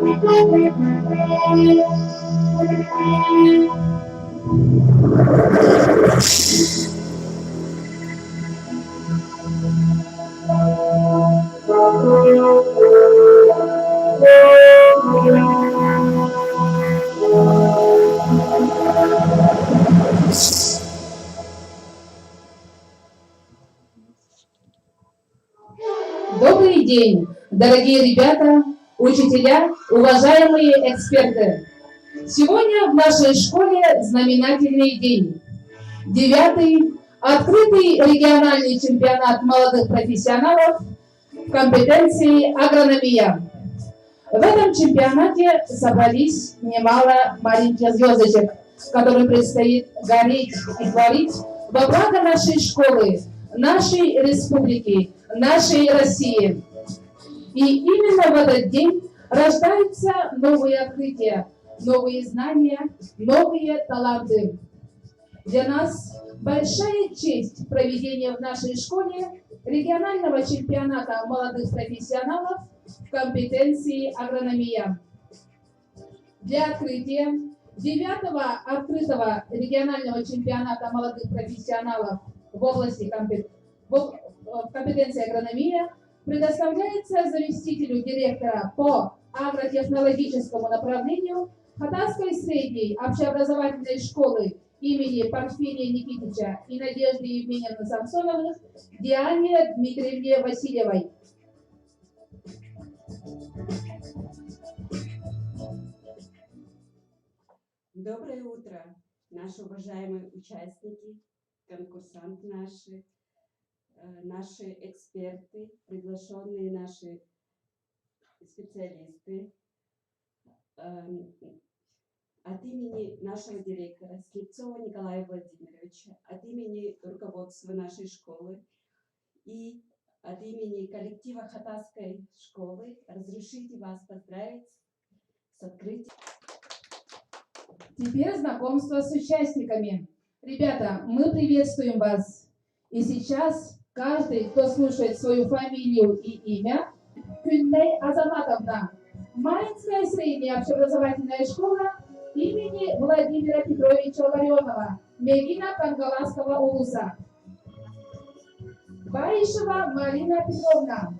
Добрый день, дорогие ребята, учителя, уважаемые эксперты. Сегодня в нашей школе знаменательный день. 9-й открытый региональный чемпионат молодых профессионалов в компетенции агрономия. В этом чемпионате собрались немало маленьких звездочек, которым предстоит гореть и творить во благо нашей школы, нашей республики, нашей России. И именно в этот день рождаются новые открытия, новые знания, новые таланты. Для нас большая честь проведения в нашей школе регионального чемпионата молодых профессионалов в компетенции агрономия. Для открытия 9-го открытого регионального чемпионата молодых профессионалов в области компетенции агрономия предоставляется заместителю директора по агротехнологическому направлению Хатарской средней общеобразовательной школы имени Порфирия Никитича и Надежды Евгеньевны Самсоновых Диане Дмитриевне Васильевой. Доброе утро, наши уважаемые участники, конкурсанты наши эксперты, приглашенные наши специалисты. От имени нашего директора Слепцова Николая Владимировича, от имени руководства нашей школы и от имени коллектива Хатарской школы разрешите вас поздравить с открытием. Теперь знакомство с участниками. Ребята, мы приветствуем вас. И сейчас каждый, кто слушает свою фамилию и имя, Кюнней Азаматовна, Маинская средняя общеобразовательная школа имени Владимира Петровича Ларионова, Мегина Кангаласского улуса. Баишева Марина Петровна,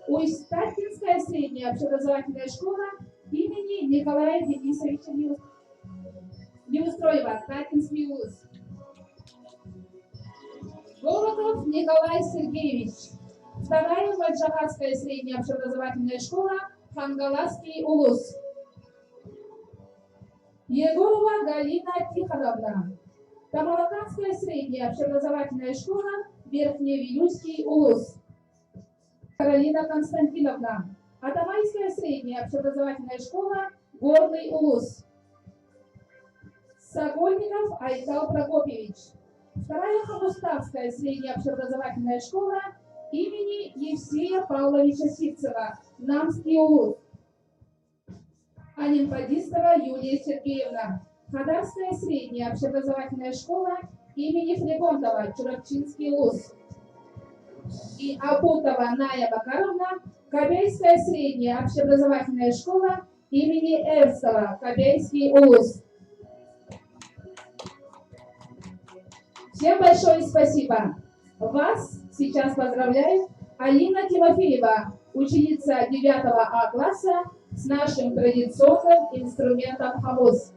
Усть-Таткинская средняя общеобразовательная школа имени Николая Денисовича Неустроева, Таткинский улус. Голоков Николай Сергеевич, 2-я Ваджахатская средняя общеобразовательная школа, Хангаласский улус. Егорова Галина Тихоновна, Тамалаканская средняя общеобразовательная школа, Верхневилюйский улус. Каролина Константиновна, Атамайская средняя общеобразовательная школа, Горный улус. Сокольников Айтал Прокопьевич, 2-я Хамуставская средняя общеобразовательная школа имени Евсея Павловича Сивцева, Намский улус. Анинпадистова Юлия Сергеевна, Хадарская средняя общеобразовательная школа имени Флегонтова, Чурапчинский улус. И Апутова Ная Бакаровна, Кобяйская средняя общеобразовательная школа имени Эрстова, Кобяйский улус. Всем большое спасибо. Вас сейчас поздравляет Алина Тимофеева, ученица 9 А класса с нашим традиционным инструментом хамус.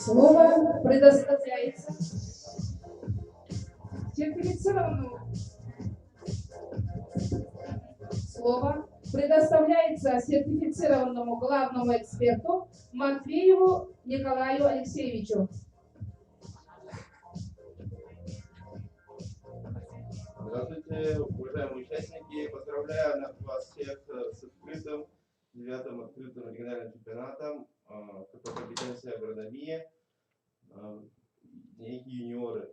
Слово предоставляется сертифицированному. Слово предоставляется сертифицированному главному эксперту Матвееву Николаю Алексеевичу. Здравствуйте, уважаемые участники. Поздравляю вас всех с открытым, 9-м открытым региональным чемпионатом по компетенции агрономии. Некие юниоры.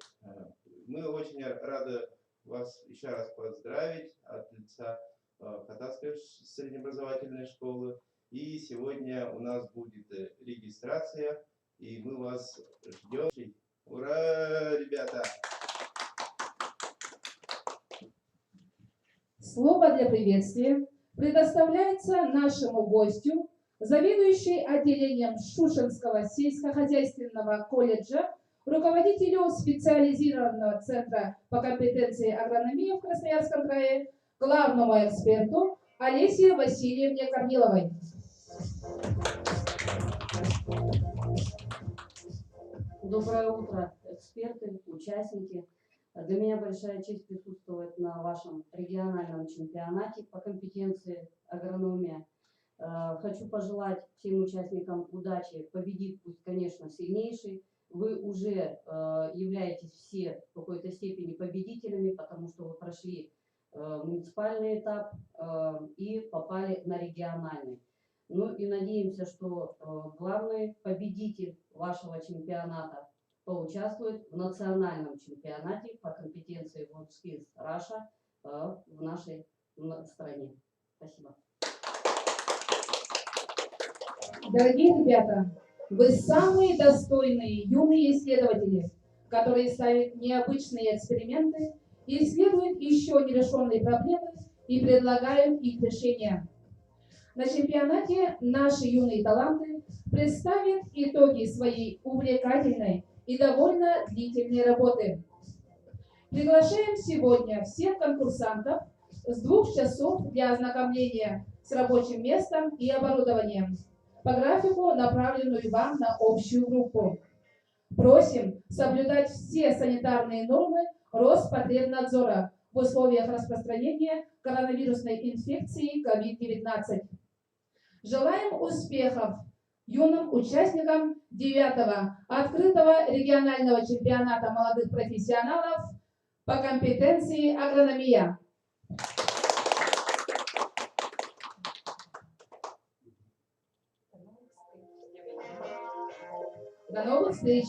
Мы очень рады вас еще раз поздравить от лица Хатасской среднеобразовательной школы. И сегодня у нас будет регистрация, и мы вас ждем. Ура, ребята! Слово для приветствия предоставляется нашему гостю, заведующей отделением Шушенского сельскохозяйственного колледжа, руководителю специализированного центра по компетенции агрономии в Красноярском крае, главному эксперту Олесе Васильевне Корниловой. Доброе утро, эксперты, участники. Для меня большая честь присутствовать на вашем региональном чемпионате по компетенции агрономия. Хочу пожелать всем участникам удачи, победит пусть, конечно, сильнейший. Вы уже являетесь все в какой-то степени победителями, потому что вы прошли муниципальный этап и попали на региональный. Ну и надеемся, что главный победитель вашего чемпионата поучаствует в национальном чемпионате по компетенции WorldSkills Russia в нашей стране. Спасибо. Дорогие ребята, вы самые достойные юные исследователи, которые ставят необычные эксперименты, исследуют еще нерешенные проблемы и предлагают их решения. На чемпионате наши юные таланты представят итоги своей увлекательной и довольно длительной работы. Приглашаем сегодня всех конкурсантов с 2 часов для ознакомления с рабочим местом и оборудованием по графику, направленную вам на общую группу. Просим соблюдать все санитарные нормы Роспотребнадзора в условиях распространения коронавирусной инфекции COVID-19. Желаем успехов юным участникам 9-го открытого регионального чемпионата молодых профессионалов по компетенции агрономия. До новых встреч!